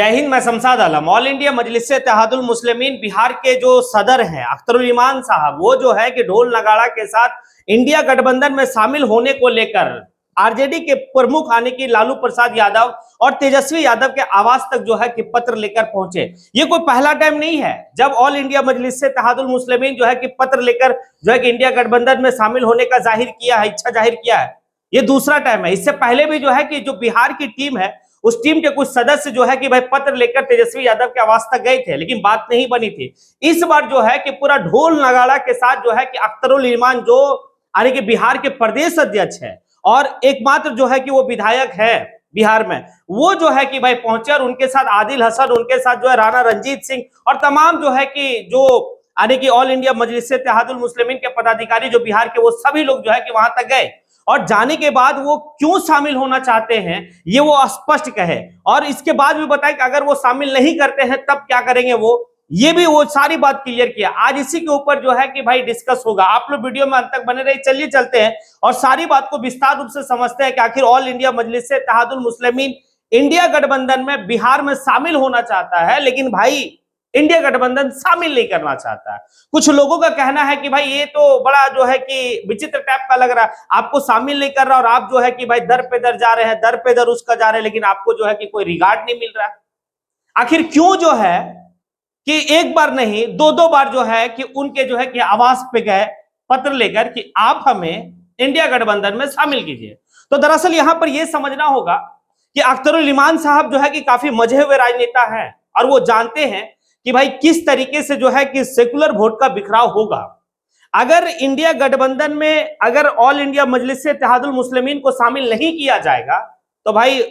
जय हिंद। मैं शमशाद आलम। All India मजलिस इत्तेहादुल मुस्लिमीन बिहार के जो सदर हैं अख्तरुल इमान साहब, वो जो है कि ढोल नगाड़ा के साथ इंडिया गठबंधन में शामिल होने को लेकर आरजेडी के प्रमुख आने की लालू प्रसाद यादव और तेजस्वी यादव के आवास तक जो है कि पत्र लेकर पहुंचे। ये कोई पहला टाइम नहीं है जब ऑल इंडिया मजलिस इत्तेहादुल मुस्लिमीन जो है कि पत्र लेकर जो है कि इंडिया गठबंधन में शामिल होने का जाहिर किया है, इच्छा जाहिर किया है। ये दूसरा टाइम है। इससे पहले भी जो है कि जो बिहार की टीम है उस टीम के कुछ सदस्य जो है कि भाई पत्र लेकर तेजस्वी यादव के आवास तक गए थे, लेकिन बात नहीं बनी थी। इस बार जो है कि पूरा ढोल नगाड़ा के साथ जो है कि अख्तरुल इमान जो यानी कि बिहार के प्रदेश अध्यक्ष है और एकमात्र जो है कि वो विधायक है बिहार में, वो जो है कि भाई पहुंचे और उनके साथ आदिल हसन, उनके साथ जो है राणा रंजीत सिंह और तमाम जो है कि जो यानी कि ऑल इंडिया मजलिस इत्तेहादुल मुस्लिमीन के पदाधिकारी जो बिहार के, वो सभी लोग जो है कि वहां तक गए। और जाने के बाद वो क्यों शामिल होना चाहते हैं ये वो स्पष्ट कहे, और इसके बाद भी बताए कि अगर वो शामिल नहीं करते हैं तब क्या करेंगे ये भी वो सारी बात क्लियर किया। आज इसी के ऊपर जो है कि भाई डिस्कस होगा। आप लोग वीडियो में अंत तक बने रहिए। चलिए चलते हैं और सारी बात को विस्तार रूप से समझते हैं कि आखिर ऑल इंडिया मजलिस इत्तेहादुल मुस्लिमीन इंडिया गठबंधन में बिहार में शामिल होना चाहता है, लेकिन भाई इंडिया गठबंधन शामिल नहीं करना चाहता है। कुछ लोगों का कहना है कि भाई ये तो बड़ा जो है कि विचित्र टाइप का लग रहा है, आपको शामिल नहीं कर रहा और आप जो है कि भाई दर पे दर जा रहे हैं, दर पे दर उसका जा रहे हैं, लेकिन आपको जो है कि कोई रिगार्ड नहीं मिल रहा। आखिर क्यों जो है कि एक बार नहीं दो दो बार जो है कि उनके जो है कि आवास पे गए पत्र लेकर कि आप हमें इंडिया गठबंधन में शामिल कीजिए। तो दरअसल यहां पर यह समझना होगा कि अख्तरुल इमान साहब जो है कि काफी मजे हुए राजनेता हैं और वो जानते हैं कि भाई किस तरीके से जो है कि सेकुलर वोट का बिखराव होगा। अगर इंडिया गठबंधन में अगर ऑल इंडिया मजलिस इत्तेहादुल मुस्लिमीन को शामिल नहीं किया जाएगा तो भाई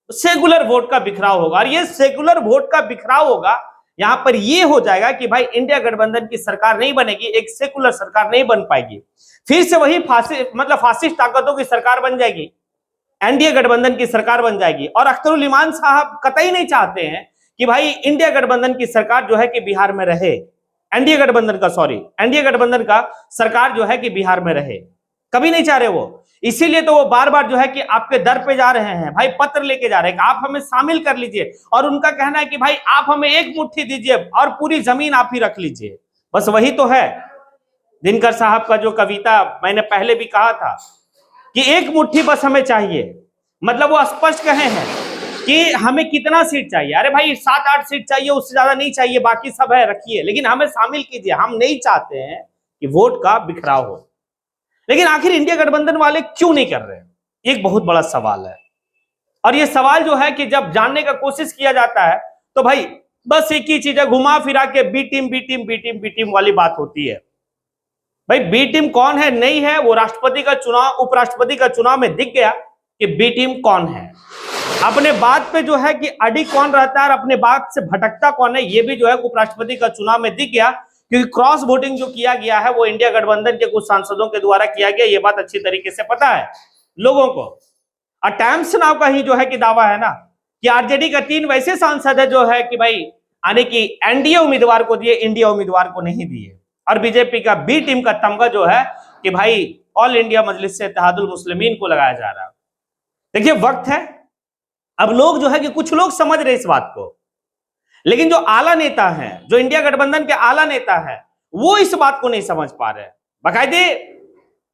सेकुलर वोट का बिखराव होगा, और ये सेकुलर वोट का बिखराव होगा यहां पर ये हो जाएगा कि भाई इंडिया गठबंधन की सरकार नहीं बनेगी, एक सेकुलर सरकार नहीं बन पाएगी, फिर से वही फासिस्ट ताकतों की सरकार बन जाएगी, एनडीए गठबंधन की सरकार बन जाएगी। और अख्तरुल इमान साहब कतई नहीं चाहते हैं कि भाई इंडिया गठबंधन की सरकार जो है कि बिहार में रहे, एनडीए गठबंधन का सरकार जो है कि बिहार में रहे, कभी नहीं चाह रहे वो। इसीलिए तो वो बार बार जो है कि आपके दर पे जा रहे हैं, भाई पत्र लेके जा रहे हैं कि आप हमें शामिल कर लीजिए, और उनका कहना है कि भाई आप हमें एक मुट्ठी दीजिए और पूरी जमीन आप ही रख लीजिए। बस वही तो है दिनकर साहब का जो कविता मैंने पहले भी कहा था कि एक मुट्ठी बस हमें चाहिए। मतलब वो स्पष्ट कहे हैं कि हमें कितना सीट चाहिए। अरे भाई 7-8 सीट चाहिए, उससे ज्यादा नहीं चाहिए, बाकी सब है रखिए, लेकिन हमें शामिल कीजिए। हम नहीं चाहते हैं कि वोट का बिखराव हो। लेकिन आखिर इंडिया गठबंधन वाले क्यों नहीं कर रहे हैं, एक बहुत बड़ा सवाल है। और ये सवाल जो है कि जब जानने का कोशिश किया जाता है तो भाई बस एक ही चीज है, घुमा फिरा के बी टीम वाली बात होती है। भाई बी टीम कौन है नहीं है, वो राष्ट्रपति का चुनाव, उपराष्ट्रपति का चुनाव में दिख गया कि बी टीम कौन है। अपने बात पे जो है कि अड़ी कौन रहता है और अपने बात से भटकता कौन है, ये भी जो है उपराष्ट्रपति का चुनाव में दिख गया, क्योंकि क्रॉस वोटिंग जो किया गया है वो इंडिया गठबंधन के कुछ सांसदों के द्वारा किया गया। ये बात अच्छी तरीके से पता है लोगों को। और टाइम्स नाउ का ही जो है कि दावा है ना कि आरजेडी का 3 वैसे सांसद है जो है कि भाई आने की एनडीए उम्मीदवार को दिए, इंडिया उम्मीदवार को नहीं दिए। और बीजेपी का बी टीम का तमगा जो है कि भाई ऑल इंडिया मजलिस इत्तेहादुल मुस्लिमीन को लगाया जा रहा है। देखिए वक्त है, अब लोग जो है कि कुछ लोग समझ रहे इस बात को, लेकिन जो आला नेता हैं, जो इंडिया गठबंधन के आला नेता हैं, वो इस बात को नहीं समझ पा रहे। बाकायदे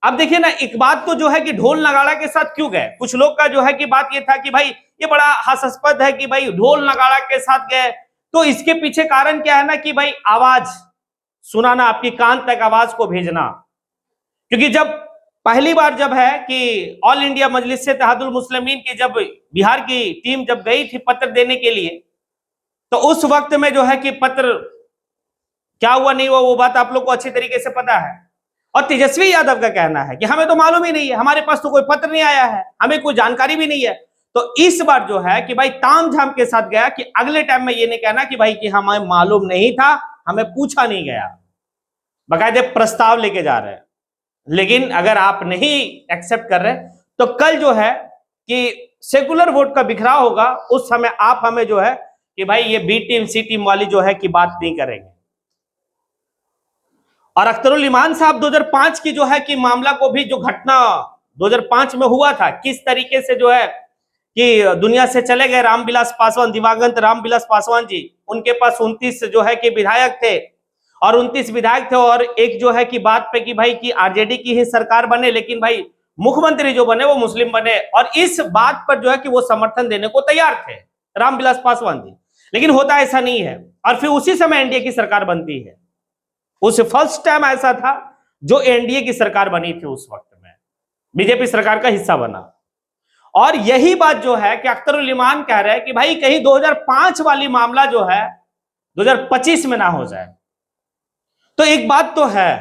अब देखिए ना, एक बात तो जो है कि ढोल नगाड़ा के साथ क्यों गए, कुछ लोग का जो है कि बात ये था कि भाई ये बड़ा हास्यास्पद है कि भाई ढोल नगाड़ा के साथ गए। तो इसके पीछे कारण क्या है ना कि भाई आवाज सुनाना, आपकी कान तक आवाज को भेजना। क्योंकि जब पहली बार जब है कि ऑल इंडिया मजलिस इत्तेहादुल मुस्लिमीन की जब बिहार की टीम जब गई थी पत्र देने के लिए, तो उस वक्त में जो है कि पत्र क्या हुआ नहीं हुआ वो बात आप लोग को अच्छी तरीके से पता है। और तेजस्वी यादव का कहना है कि हमें तो मालूम ही नहीं है, हमारे पास तो कोई पत्र नहीं आया है, हमें कोई जानकारी भी नहीं है। तो इस बार जो है कि भाई ताम झाम के साथ गया कि अगले टाइम में ये नहीं कहना कि भाई कि हमें मालूम नहीं था, हमें पूछा नहीं गया। बाकायदे प्रस्ताव लेके जा रहे हैं। लेकिन अगर आप नहीं एक्सेप्ट कर रहे तो कल जो है कि सेकुलर वोट का बिखराव होगा, उस समय आप हमें जो है कि भाई ये बी टीम सी टीम वाली जो है कि बात नहीं करेंगे। और अख्तरुल इमान साहब 2005 की जो है कि मामला को भी, जो घटना 2005 में हुआ था, किस तरीके से जो है कि दुनिया से चले गए रामविलास पासवान, दिवंगत रामविलास पासवान जी, उनके पास 29 जो है कि विधायक थे और 29 विधायक थे और एक जो है कि बात पे कि भाई कि आरजेडी की ही सरकार बने, लेकिन भाई मुख्यमंत्री जो बने वो मुस्लिम बने और इस बात पर जो है कि वो समर्थन देने को तैयार थे रामविलास पासवान जी। लेकिन होता ऐसा नहीं है और फिर उसी समय एनडीए की सरकार बनती है। उस फर्स्ट टाइम ऐसा था जो एनडीए की सरकार बनी थी, उस वक्त में बीजेपी सरकार का हिस्सा बना। और यही बात जो है कि अख्तरुल इमान कह रहे हैं कि भाई कहीं 2005 वाली मामला जो है 2025 में ना हो जाए। तो एक बात तो है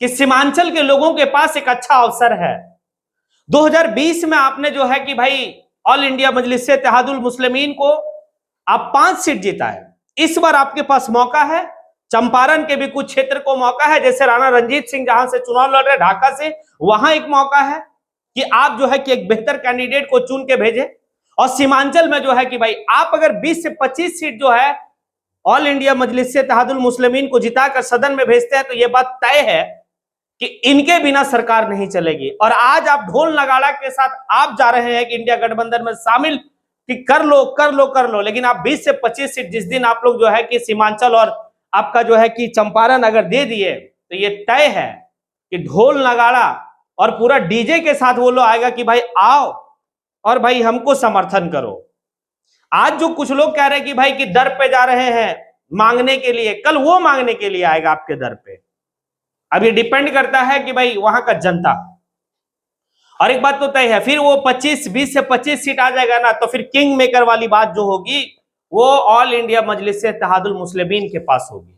कि सीमांचल के लोगों के पास एक अच्छा अवसर है। 2020 में आपने जो है कि भाई ऑल इंडिया मजलिस इत्तेहादुल मुस्लिमीन को आप 5 सीट जिताए। इस बार आपके पास मौका है, चंपारण के भी कुछ क्षेत्र को मौका है, जैसे राणा रंजीत सिंह जहां से चुनाव लड़ रहे ढाका से, वहां एक मौका है कि आप जो है कि एक बेहतर कैंडिडेट को चुन के भेजे। और सीमांचल में जो है कि भाई आप अगर 20 से 25 सीट जो है ऑल इंडिया मजलिस इत्तेहादुल मुस्लिमीन को जिताकर सदन में भेजते हैं तो यह बात तय है कि इनके बिना सरकार नहीं चलेगी। और आज आप ढोल नगाड़ा के साथ आप जा रहे हैं कि इंडिया गठबंधन में शामिल कि कर लो कर लो कर लो, लेकिन आप 20 से 25 सीट जिस दिन आप लोग जो है कि सीमांचल और आपका जो है कि चंपारण अगर दे दिए तो ये तय है कि ढोल नगाड़ा और पूरा डीजे के साथ वो लोग आएगा कि भाई आओ और भाई हमको समर्थन करो। आज जो कुछ लोग कह रहे हैं कि भाई कि दर पे जा रहे हैं मांगने के लिए, कल वो मांगने के लिए आएगा आपके दर पे। अब ये डिपेंड करता है कि भाई वहां का जनता। और एक बात तो तय है, फिर वो 20 से 25 सीट आ जाएगा ना तो फिर किंग मेकर वाली बात जो होगी वो ऑल इंडिया मजलिस इत्तेहादुल मुस्लिमीन के पास होगी।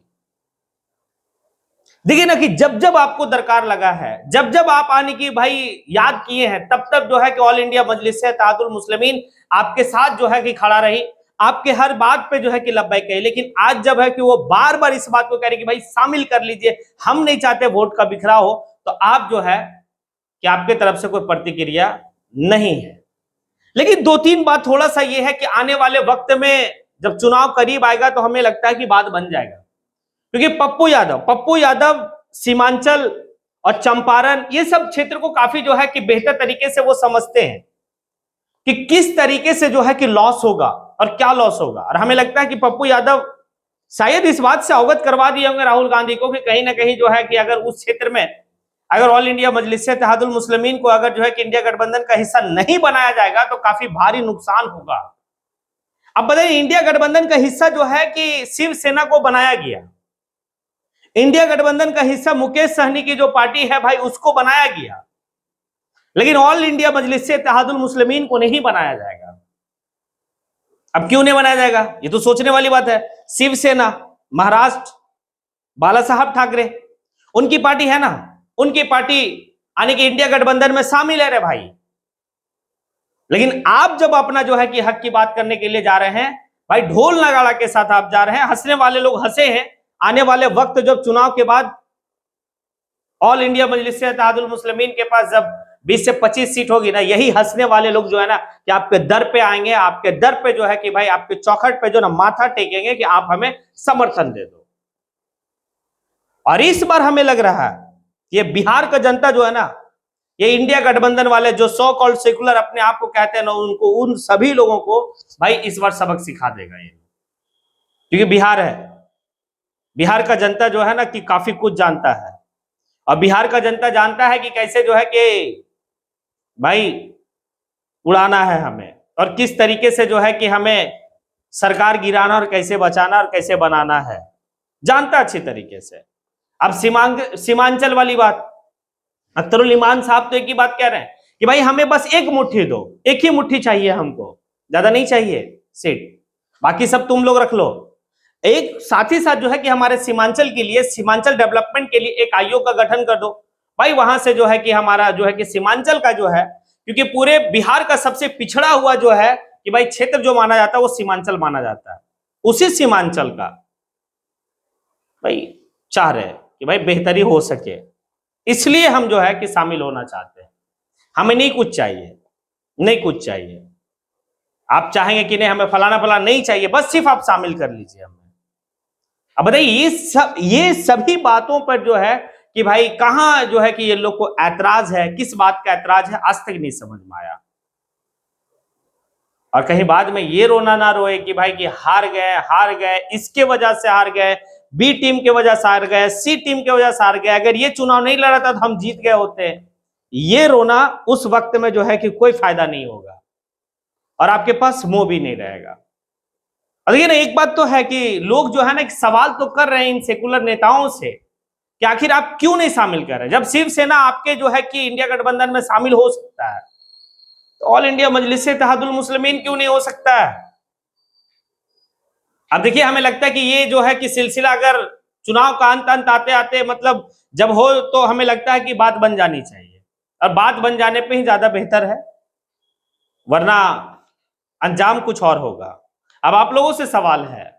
देखिए ना कि जब जब आपको दरकार लगा है, जब जब आप आने की भाई याद किए हैं, तब तब जो है कि ऑल इंडिया मजलिस इत्तेहादुल मुस्लिमीन आपके साथ जो है कि खड़ा रही, आपके हर बात पे जो है कि लब्बैक कही। लेकिन आज जब है कि वो बार बार इस बात को कह रही कि भाई शामिल कर लीजिए, हम नहीं चाहते वोट का बिखराव हो, तो आप जो है कि आपके तरफ से कोई प्रतिक्रिया नहीं है। लेकिन 2-3 बात थोड़ा सा ये है कि आने वाले वक्त में जब चुनाव करीब आएगा तो हमें लगता है कि बात बन जाएगा, क्योंकि पप्पू यादव सीमांचल और चंपारण ये सब क्षेत्र को काफी जो है कि बेहतर तरीके से वो समझते हैं कि किस तरीके से जो है कि लॉस होगा और क्या लॉस होगा। और हमें लगता है कि पप्पू यादव शायद इस बात से अवगत करवा दिए होंगे राहुल गांधी को कि कहीं ना कहीं जो है कि अगर उस क्षेत्र में अगर ऑल इंडिया मजलिस इत्तेहादुल मुस्लिमीन को अगर जो है कि इंडिया गठबंधन का हिस्सा नहीं बनाया जाएगा तो काफी भारी नुकसान होगा। अब बताइए, इंडिया गठबंधन का हिस्सा जो है कि शिवसेना को बनाया गया, इंडिया गठबंधन का हिस्सा मुकेश सहनी की जो पार्टी है भाई उसको बनाया गया, लेकिन ऑल इंडिया मजलिस इत्तेहादुल मुस्लिमीन को नहीं बनाया जाएगा। अब क्यों नहीं बनाया जाएगा, ये तो सोचने वाली बात है। शिवसेना महाराष्ट्र बाला साहब ठाकरे उनकी पार्टी है ना, उनकी पार्टी यानी कि इंडिया गठबंधन में शामिल है रे भाई। लेकिन आप जब अपना जो है कि हक की बात करने के लिए जा रहे हैं भाई, ढोल नगाड़ा के साथ आप जा रहे हैं। हंसने वाले लोग हंसे हैं, आने वाले वक्त जब चुनाव के बाद ऑल इंडिया मजलिस इत्तेहादुल मुस्लिमीन के पास जब 20 से 25 सीट होगी ना, यही हंसने वाले लोग जो है ना कि आपके दर पे आएंगे, आपके दर पे जो है कि भाई आपके चौखट पे जो ना माथा टेकेंगे कि आप हमें समर्थन दे दो। और इस बार हमें लग रहा है ये बिहार का जनता जो है ना, ये इंडिया गठबंधन वाले जो सो कॉल्ड सेकुलर अपने आप को कहते हैं ना, उनको उन सभी लोगों को भाई इस बार सबक सिखा देगा ये, क्योंकि बिहार है, बिहार का जनता जो है ना कि काफी कुछ जानता है। और बिहार का जनता जानता है कि कैसे जो है कि भाई उड़ाना है हमें और किस तरीके से जो है कि हमें सरकार गिराना और कैसे बचाना और कैसे बनाना है, जानता अच्छी तरीके से। अब सीमांचल वाली बात, अख्तरुल इमान साहब तो एक ही बात कह रहे हैं कि भाई हमें बस एक मुट्ठी दो, एक ही मुट्ठी चाहिए हमको, ज्यादा नहीं चाहिए सीट, बाकी सब तुम लोग रख लो। एक साथ ही साथ जो है कि हमारे सीमांचल के लिए, सीमांचल डेवलपमेंट के लिए एक आयोग का गठन कर दो भाई, वहां से जो है कि हमारा जो है कि सीमांचल का जो है, क्योंकि पूरे बिहार का सबसे पिछड़ा हुआ जो है कि भाई क्षेत्र जो माना जाता है वो सीमांचल माना जाता है, उसी सीमांचल का भाई चाह रहे हैं कि भाई बेहतरी हो सके, इसलिए हम जो है कि शामिल होना चाहते हैं। हमें नहीं कुछ चाहिए, नहीं कुछ चाहिए, आप चाहेंगे कि नहीं हमें फलाना फलाना नहीं चाहिए, बस सिर्फ आप शामिल कर लीजिए हमें। अब बताइए ये सभी बातों पर जो है कि भाई कहां जो है कि ये लोग को ऐतराज है, किस बात का ऐतराज है, आज तक नहीं समझ में आया। और कहीं बाद में ये रोना ना रोए कि भाई कि हार गए, इसके वजह से हार गए, बी टीम के वजह से हार गए, सी टीम के वजह से हार गए, अगर ये चुनाव नहीं लड़ा था तो हम जीत गए होते। ये रोना उस वक्त में जो है कि कोई फायदा नहीं होगा और आपके पास मोह भी नहीं रहेगा। और देखिए ना, एक बात तो है कि लोग जो है ना एक सवाल तो कर रहे हैं इन सेकुलर नेताओं से कि आखिर आप क्यों नहीं शामिल कर रहे, जब शिवसेना आपके जो है कि इंडिया गठबंधन में शामिल हो सकता है तो ऑल इंडिया मजलिस इत्तेहादुल मुस्लिमीन क्यों नहीं हो सकता है। अब देखिए, हमें लगता है कि ये जो है कि सिलसिला अगर चुनाव का अंत आते आते मतलब जब हो तो हमें लगता है कि बात बन जानी चाहिए और बात बन जाने पे ही ज्यादा बेहतर है, वरना अंजाम कुछ और होगा। अब आप लोगों से सवाल है